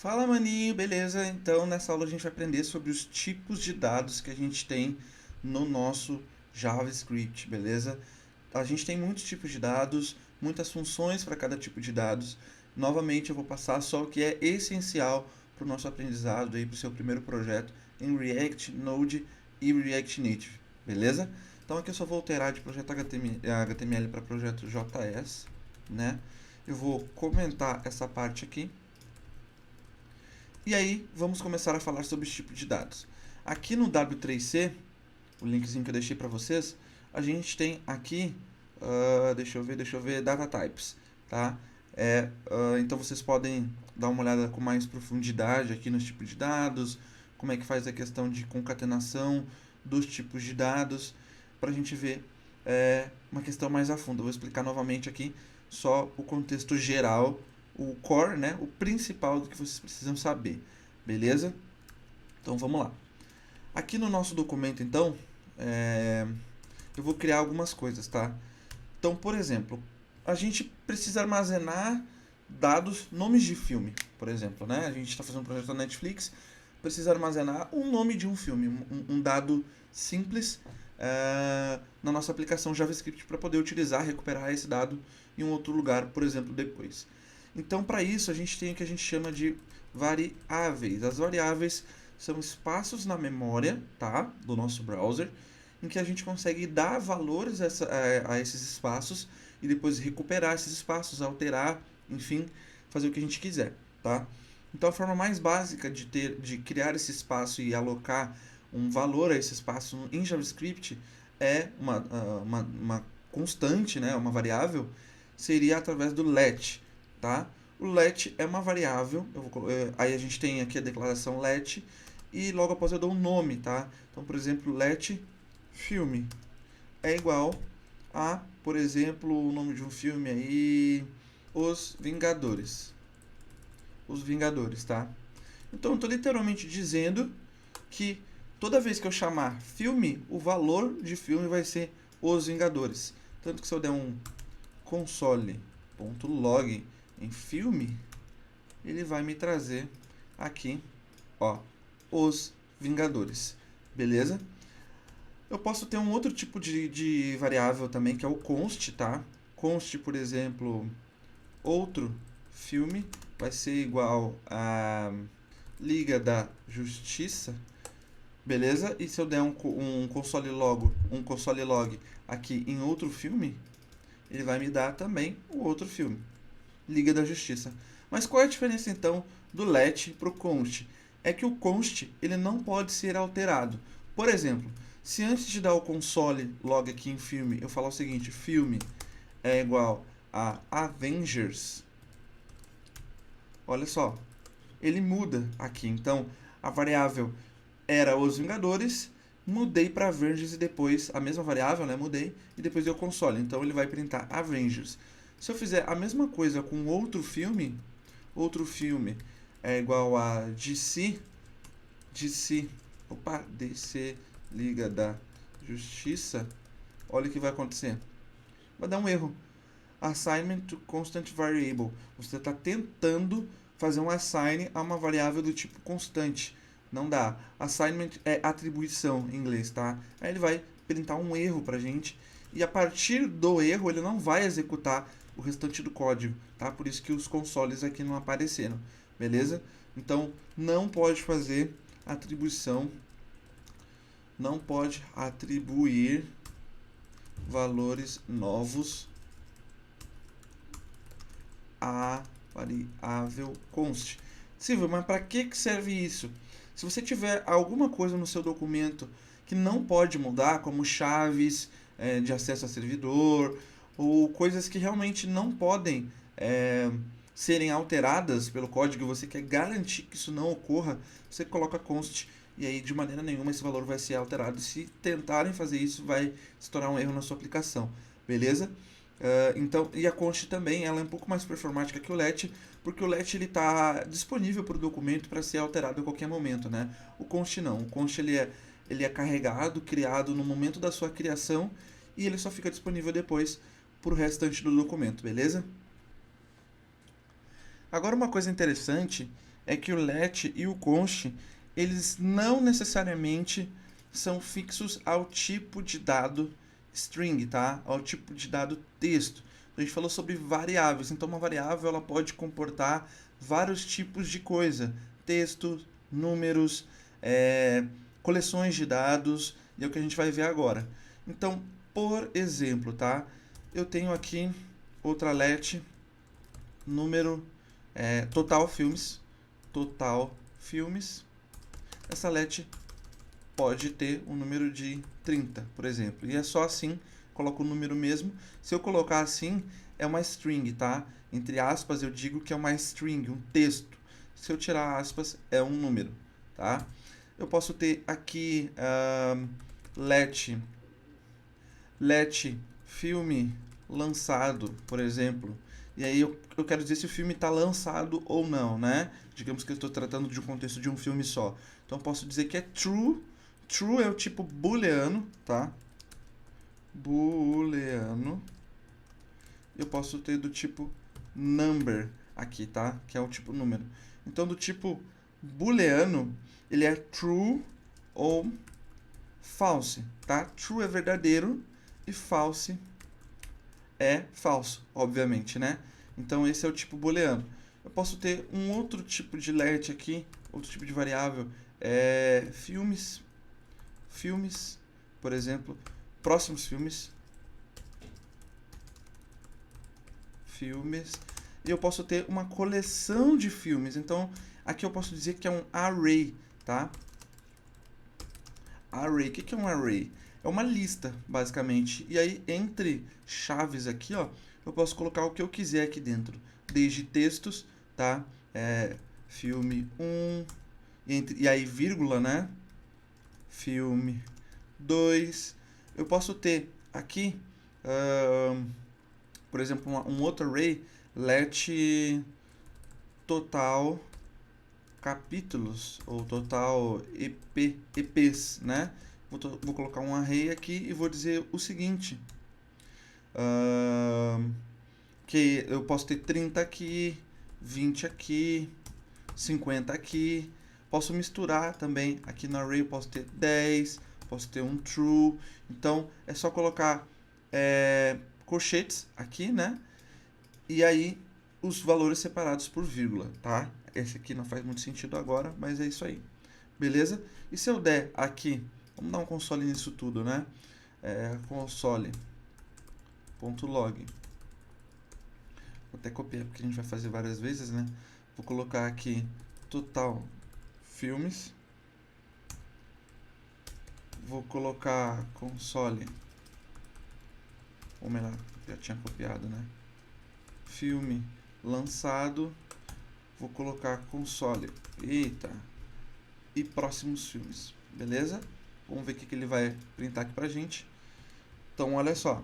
Fala, maninho, beleza? Então, nessa aula a gente vai aprender sobre os tipos de dados que a gente tem no nosso JavaScript, beleza? A gente tem muitos tipos de dados, muitas funções para cada tipo de dados. Novamente, eu vou passar só o que é essencial para o nosso aprendizado aí para o seu primeiro projeto em React, Node e React Native, beleza? Então, aqui eu só vou alterar de projeto HTML para projeto JS, né? Eu vou comentar essa parte aqui. E aí, vamos começar a falar sobre os tipos de dados. Aqui no W3C, o linkzinho que eu deixei para vocês, a gente tem aqui, deixa eu ver, data types, tá? Então vocês podem dar uma olhada com mais profundidade aqui nos tipos de dados, como é que faz a questão de concatenação dos tipos de dados, para a gente ver uma questão mais a fundo. Eu vou explicar novamente aqui só o contexto geral, o core, né, o principal do que vocês precisam saber, beleza? Então vamos lá. Aqui no nosso documento, então, eu vou criar algumas coisas, tá? Então, por exemplo, a gente precisa armazenar dados, nomes de filme, por exemplo, né? A gente está fazendo um projeto da Netflix, precisa armazenar um nome de um filme, um dado simples na nossa aplicação JavaScript para poder utilizar, recuperar esse dado em um outro lugar, por exemplo, depois. Então, para isso, a gente tem o que a gente chama de variáveis. As variáveis são espaços na memória, tá, do nosso browser, em que a gente consegue dar valores a esses espaços e depois recuperar esses espaços, alterar, enfim, fazer o que a gente quiser, tá? Então, a forma mais básica de criar esse espaço e alocar um valor a esse espaço em JavaScript é uma constante, né, uma variável, seria através do let, tá? O let é uma variável, aí a gente tem aqui a declaração let, e logo após eu dou um nome, tá? Então, por exemplo, let filme é igual a, por exemplo, o nome de um filme aí, Os Vingadores. Os Vingadores, tá? Então, eu estou literalmente dizendo que toda vez que eu chamar filme, o valor de filme vai ser Os Vingadores. Tanto que se eu der um console.log em filme, ele vai me trazer aqui, ó, Os Vingadores. Beleza? Eu posso ter um outro tipo de variável também, que é o const, tá? Const, por exemplo, outro filme vai ser igual a Liga da Justiça, beleza? E se eu der um console log aqui em outro filme, ele vai me dar também o outro filme, Liga da Justiça. Mas qual é a diferença então do let para o const? É que o const ele não pode ser alterado. Por exemplo, se antes de dar o console log aqui em filme, eu falar o seguinte, filme é igual a Avengers, olha só, ele muda aqui. Então, a variável era os Vingadores, mudei para Avengers e depois, a mesma variável, né, mudei, e depois deu console. Então, ele vai printar Avengers. Se eu fizer a mesma coisa com outro filme é igual a DC, DC Liga da Justiça, olha o que vai acontecer. Vai dar um erro. Assignment to constant variable. Você está tentando fazer um assign a uma variável do tipo constante. Não dá. Assignment é atribuição em inglês, tá? Aí ele vai printar um erro pra gente. E a partir do erro, ele não vai executar o restante do código, tá? Por isso que os consoles aqui não apareceram, beleza? Então, não pode fazer atribuição, não pode atribuir valores novos a variável const. Silvio, mas para que serve isso? Se você tiver alguma coisa no seu documento que não pode mudar, como chaves de acesso a servidor, ou coisas que realmente não podem serem alteradas pelo código, você quer garantir que isso não ocorra, você coloca const, e aí de maneira nenhuma esse valor vai ser alterado. Se tentarem fazer isso, vai se tornar um erro na sua aplicação, beleza? Então, e a const também, ela é um pouco mais performática que o let, porque o let está disponível para o documento para ser alterado a qualquer momento, né? O const não, o const ele é carregado, criado no momento da sua criação e ele só fica disponível depois para o restante do documento, beleza? Agora uma coisa interessante é que o let e o const, eles não necessariamente são fixos ao tipo de dado string, tá? Ao tipo de dado texto. A gente falou sobre variáveis, então uma variável ela pode comportar vários tipos de coisa, texto, números, coleções de dados, e é o que a gente vai ver agora. Então, por exemplo, tá? Eu tenho aqui outra let número total filmes. Essa let pode ter um número de 30, por exemplo. E é só assim, coloco o número mesmo. Se eu colocar assim, é uma string, tá? Entre aspas, eu digo que é uma string, um texto. Se eu tirar aspas, é um número, tá? Eu posso ter aqui let filme lançado, por exemplo. E aí eu quero dizer se o filme está lançado ou não, né? Digamos que eu estou tratando de um contexto de um filme só. Então eu posso dizer que é true. True é o tipo booleano, tá? Booleano. Eu posso ter do tipo number aqui, tá? Que é o tipo número. Então do tipo booleano, ele é true ou false, tá? True é verdadeiro e false é falso, obviamente, né? Então esse é o tipo booleano. Eu posso ter um outro tipo de let aqui, outro tipo de variável, filmes, por exemplo, próximos filmes, e eu posso ter uma coleção de filmes. Então aqui eu posso dizer que é um array, tá? Array, o que é um array? É uma lista, basicamente. E aí, entre chaves aqui, ó, eu posso colocar o que eu quiser aqui dentro. Desde textos, tá? Filme 1, e aí vírgula, né? Filme 2. Eu posso ter aqui, por exemplo, um outro array, let total capítulos, ou total EPs, né? Vou colocar um array aqui e vou dizer o seguinte, que eu posso ter 30 aqui, 20 aqui, 50 aqui, posso misturar também, aqui no array eu posso ter 10, posso ter um true, então é só colocar colchetes aqui, né? E aí os valores separados por vírgula, tá? Esse aqui não faz muito sentido agora, mas é isso aí. Beleza? E se eu der aqui, vamos dar um console nisso tudo, né? Console.log. Vou até copiar porque a gente vai fazer várias vezes, né? Vou colocar aqui total filmes. Vou colocar console. Ou melhor, já tinha copiado, né? Filme lançado. Vou colocar console. Eita. E próximos filmes. Beleza? Vamos ver o que ele vai printar aqui pra gente. Então, olha só.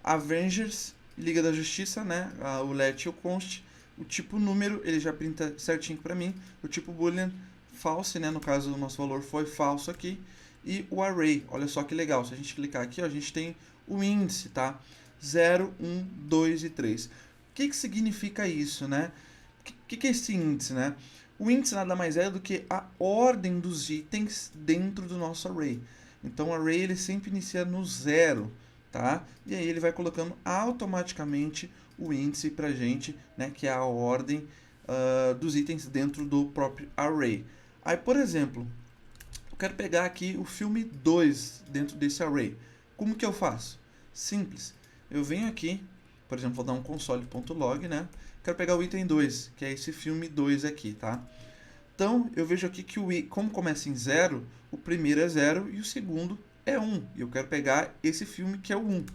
Avengers, Liga da Justiça, né? O let e o const. O tipo número, ele já printa certinho pra mim. O tipo boolean, false, né? No caso, o nosso valor foi falso aqui. E o array, olha só que legal. Se a gente clicar aqui, ó, a gente tem o índice, tá? 0, 1, 2 e 3. O que significa isso, né? O que é esse índice, né? O índice nada mais é do que a ordem dos itens dentro do nosso array. Então, o array ele sempre inicia no 0, tá? E aí ele vai colocando automaticamente o índice pra gente, né? Que é a ordem dos itens dentro do próprio array. Aí, por exemplo, eu quero pegar aqui o filme 2 dentro desse array. Como que eu faço? Simples. Eu venho aqui, por exemplo, vou dar um console.log, né? Quero pegar o item 2, que é esse filme 2 aqui, tá? Então, eu vejo aqui que como começa em 0, o primeiro é 0 e o segundo é 1. E eu quero pegar esse filme que é o 1.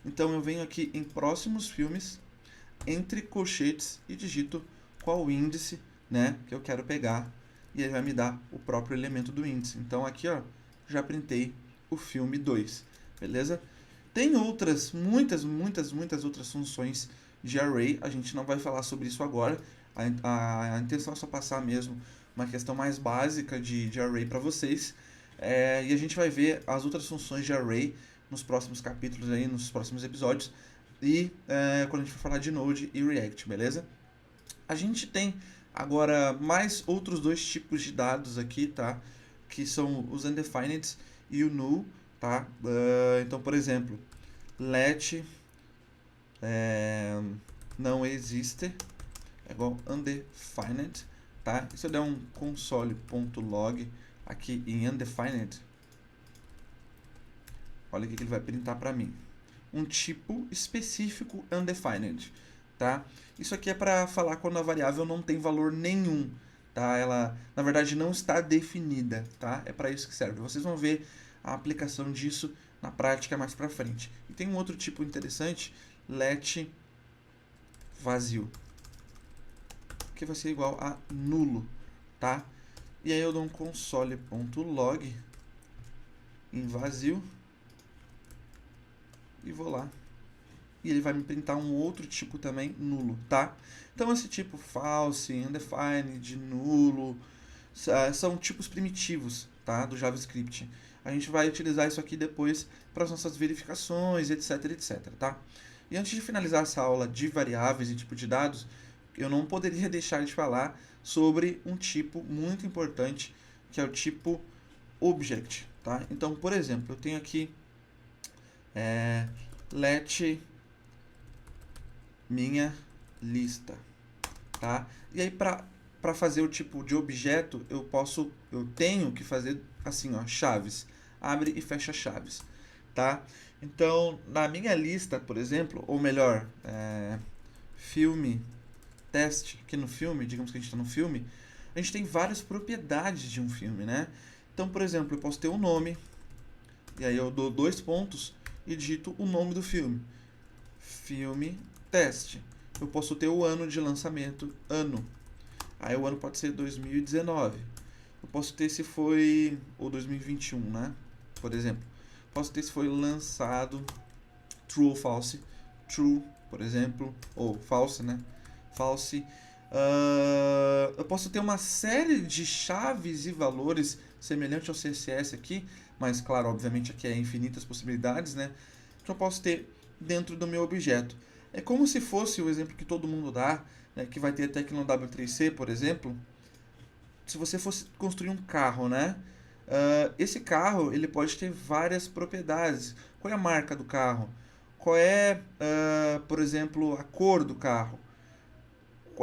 Então, eu venho aqui em próximos filmes, entre colchetes e digito qual o índice, né, que eu quero pegar. E ele vai me dar o próprio elemento do índice. Então, aqui, ó, já printei o filme 2. Beleza? Tem outras, muitas outras funções de array, a gente não vai falar sobre isso agora, a intenção é só passar mesmo uma questão mais básica de array para vocês, e a gente vai ver as outras funções de array nos próximos capítulos, aí, nos próximos episódios, e quando a gente for falar de Node e React, beleza? A gente tem Agora, mais outros dois tipos de dados aqui, tá? Que são os undefined e o null, tá? Então, por exemplo, let não existe é igual undefined, tá? E se eu der um console.log aqui em undefined, olha o que ele vai printar para mim. Um tipo específico undefined, tá? Isso aqui é para falar quando a variável não tem valor nenhum, tá? Ela, na verdade, não está definida, tá? É para isso que serve. Vocês vão ver a aplicação disso na prática mais para frente. E tem um outro tipo interessante, let vazio, que vai ser igual a nulo, tá? E aí eu dou um console.log em vazio e vou lá. E ele vai me printar um outro tipo também nulo, tá? Então esse tipo false, undefined, nulo, são tipos primitivos, tá? Do JavaScript. A gente vai utilizar isso aqui depois para as nossas verificações, etc, etc, tá? E antes de finalizar essa aula de variáveis e tipo de dados, eu não poderia deixar de falar sobre um tipo muito importante, que é o tipo object, tá? Então, por exemplo, eu tenho aqui let minha lista, tá? E aí para fazer o tipo de objeto, eu tenho que fazer assim, ó, chaves, abre e fecha chaves, tá? Então, na minha lista, por exemplo, ou melhor, filme teste, aqui no filme, digamos que a gente está no filme, a gente tem várias propriedades de um filme, né? Então, por exemplo, eu posso ter um nome, e aí eu dou 2 pontos e digito o nome do filme. Filme teste. Eu posso ter o ano de lançamento, ano. Aí o ano pode ser 2019. Eu posso ter se foi, ou 2021, né? Por exemplo. Posso ter se foi lançado, true ou false. True, por exemplo, ou false, né? False. Eu posso ter uma série de chaves e valores semelhante ao CSS aqui, mas claro, obviamente aqui é infinitas possibilidades, né? Que eu posso ter dentro do meu objeto. É como se fosse o exemplo que todo mundo dá, né, que vai ter até aqui no W3C, por exemplo. Se você fosse construir um carro, né? Esse carro ele pode ter várias propriedades. Qual é a marca do carro? Qual é, por exemplo, a cor do carro?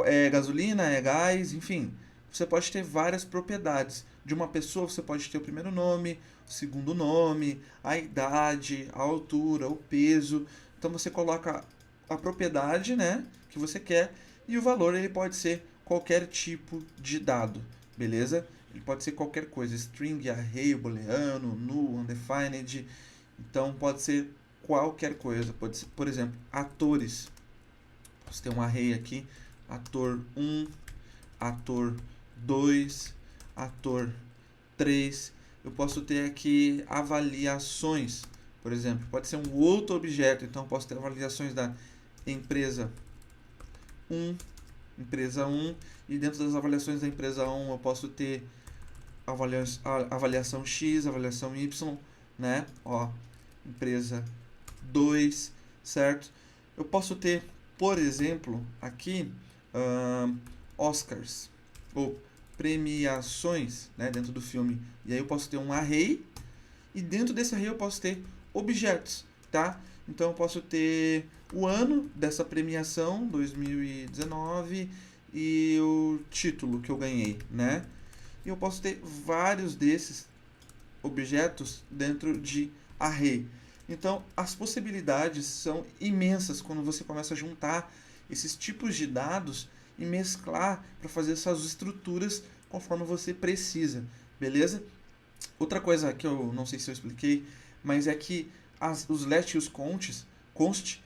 É gasolina, é gás, enfim. Você pode ter várias propriedades. De uma pessoa você pode ter o primeiro nome, o segundo nome, a idade, a altura, o peso. Então você coloca a propriedade, né, que você quer, e o valor ele pode ser qualquer tipo de dado, beleza? Ele pode ser qualquer coisa, string, array, booleano, null, undefined. Então pode ser qualquer coisa. Pode ser, por exemplo, atores. Posso ter um array aqui, ator 1, ator 2, ator 3. Eu posso ter aqui avaliações, por exemplo, pode ser um outro objeto, então eu posso ter avaliações da empresa 1, e dentro das avaliações da empresa 1 eu posso ter avaliação X, avaliação Y, né? Ó, empresa 2, certo? Eu posso ter, por exemplo, aqui Oscars ou premiações, né, dentro do filme. E aí eu posso ter um array e dentro desse array eu posso ter objetos, tá? Então eu posso ter o ano dessa premiação, 2019, e o título que eu ganhei, né? E eu posso ter vários desses objetos dentro de array. Então as possibilidades são imensas quando você começa a juntar esses tipos de dados e mesclar para fazer essas estruturas conforme você precisa, beleza? Outra coisa que eu não sei se eu expliquei, mas é que os let e os const,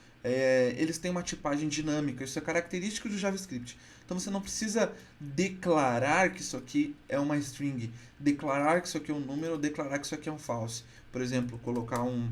eles têm uma tipagem dinâmica, isso é característico do JavaScript. Então você não precisa declarar que isso aqui é uma string, declarar que isso aqui é um número ou declarar que isso aqui é um false. Por exemplo, colocar um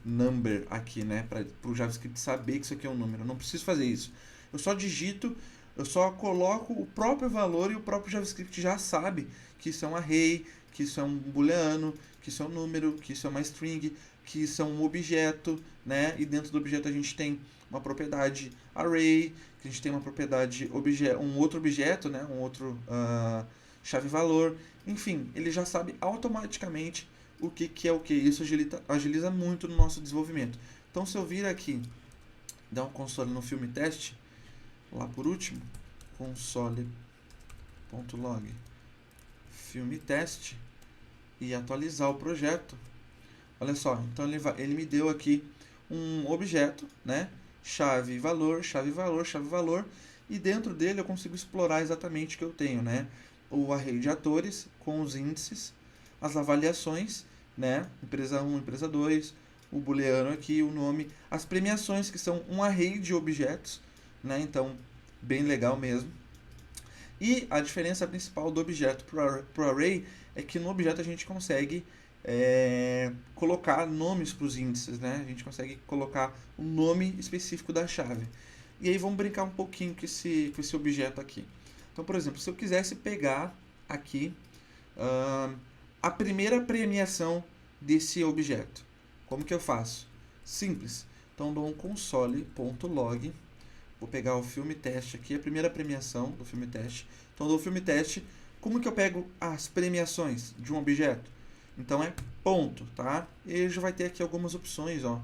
number aqui, né, para o JavaScript saber que isso aqui é um número. Eu não preciso fazer isso. Eu só digito, eu só coloco o próprio valor e o próprio JavaScript já sabe que isso é um array, que isso é um booleano, que isso é um número, que isso é uma string. que são um objeto, né? E dentro do objeto a gente tem uma propriedade array, que a gente tem uma propriedade um outro objeto, né? Um outro chave-valor. Enfim, ele já sabe automaticamente o que é o que. Isso agiliza muito no nosso desenvolvimento. Então, se eu vir aqui, dar um console no filme teste, lá por último, console.log filme teste, e atualizar o projeto, olha só, então ele me deu aqui um objeto, né? Chave, valor, chave, valor, chave, valor, e dentro dele eu consigo explorar exatamente o que eu tenho, né? O array de atores com os índices, as avaliações, né? Empresa 1, empresa 2, o booleano aqui, o nome, as premiações, que são um array de objetos, né? Então, bem legal mesmo. E a diferença principal do objeto para o array é que no objeto a gente consegue colocar nomes para os índices, né? A gente consegue colocar o nome específico da chave. E aí vamos brincar um pouquinho com esse objeto aqui. Então, por exemplo, se eu quisesse pegar aqui a primeira premiação desse objeto, como que eu faço? Simples. Então, dou um console.log. Vou pegar o filme teste aqui, a primeira premiação do filme teste. Então, do filme teste, como que eu pego as premiações de um objeto? Então, é ponto, tá? E já vai ter aqui algumas opções, ó.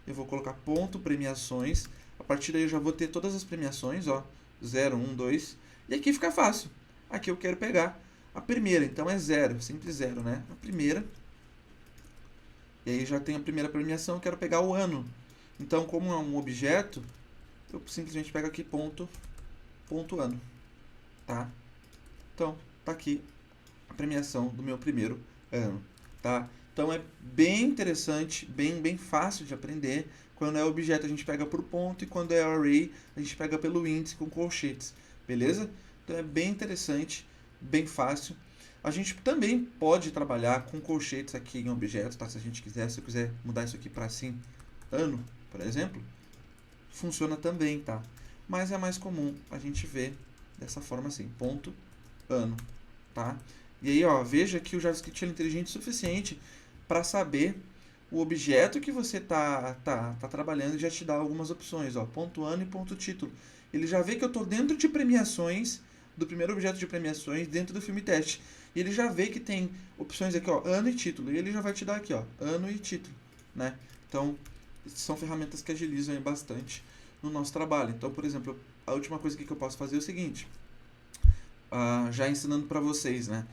Eu vou colocar ponto premiações. A partir daí eu já vou ter todas as premiações, ó. 0, 1, 2. E aqui fica fácil. Aqui eu quero pegar a primeira, então é 0, sempre 0, né? A primeira. E aí já tem a primeira premiação, eu quero pegar o ano. Então, como é um objeto, eu simplesmente pego aqui ponto ano, tá? Então, tá aqui a premiação do meu primeiro ano, tá? Então, é bem interessante, bem fácil de aprender. Quando é objeto, a gente pega por ponto, e quando é array, a gente pega pelo índice com colchetes, beleza? Então, é bem interessante, bem fácil. A gente também pode trabalhar com colchetes aqui em objetos, tá? Se a gente quiser, se eu quiser mudar isso aqui para assim, ano, por exemplo, funciona também, tá? Mas é mais comum a gente ver dessa forma assim, ponto, ano, tá? E aí, ó, veja que o JavaScript é inteligente o suficiente para saber o objeto que você tá trabalhando e já te dá algumas opções, ó, ponto ano e ponto título. Ele já vê que eu estou dentro de premiações, do primeiro objeto de premiações, dentro do filme teste. E ele já vê que tem opções aqui, ó, ano e título. E ele já vai te dar aqui, ó, ano e título, né? Então, são ferramentas que agilizam bastante no nosso trabalho. Então, por exemplo, a última coisa que eu posso fazer é o seguinte, já ensinando para vocês, né?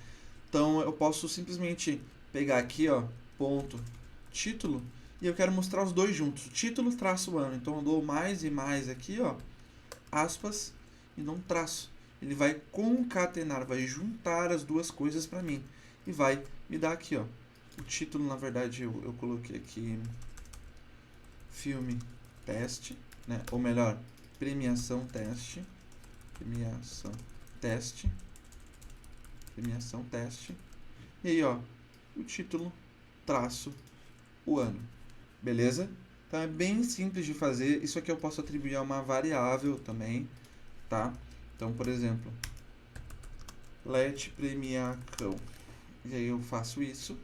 Então, eu posso simplesmente pegar aqui, ó, ponto, título, e eu quero mostrar os dois juntos, título, traço, ano. Então, eu dou mais e mais aqui, ó, aspas, e dou um traço. Ele vai concatenar, vai juntar as duas coisas para mim. E vai me dar aqui, ó, o título, na verdade, eu coloquei aqui filme teste, né? Ou melhor, premiação teste, e aí, ó, o título, traço, o ano, beleza? Então é bem simples de fazer. Isso aqui eu posso atribuir a uma variável também, tá? Então, por exemplo, let premiação, e aí eu faço isso,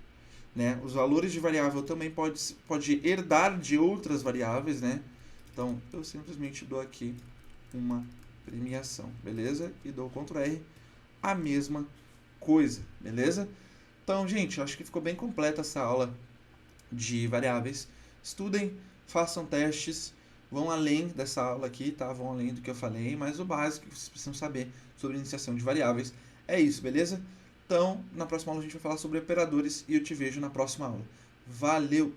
né? Os valores de variável também pode herdar de outras variáveis, né? Então, eu simplesmente dou aqui uma premiação, beleza? E dou Ctrl R, a mesma coisa, beleza? Então, gente, eu acho que ficou bem completa essa aula de variáveis. Estudem, façam testes, vão além dessa aula aqui, tá? Vão além do que eu falei, mas o básico que vocês precisam saber sobre iniciação de variáveis é isso, beleza? Então, na próxima aula a gente vai falar sobre operadores e eu te vejo na próxima aula. Valeu!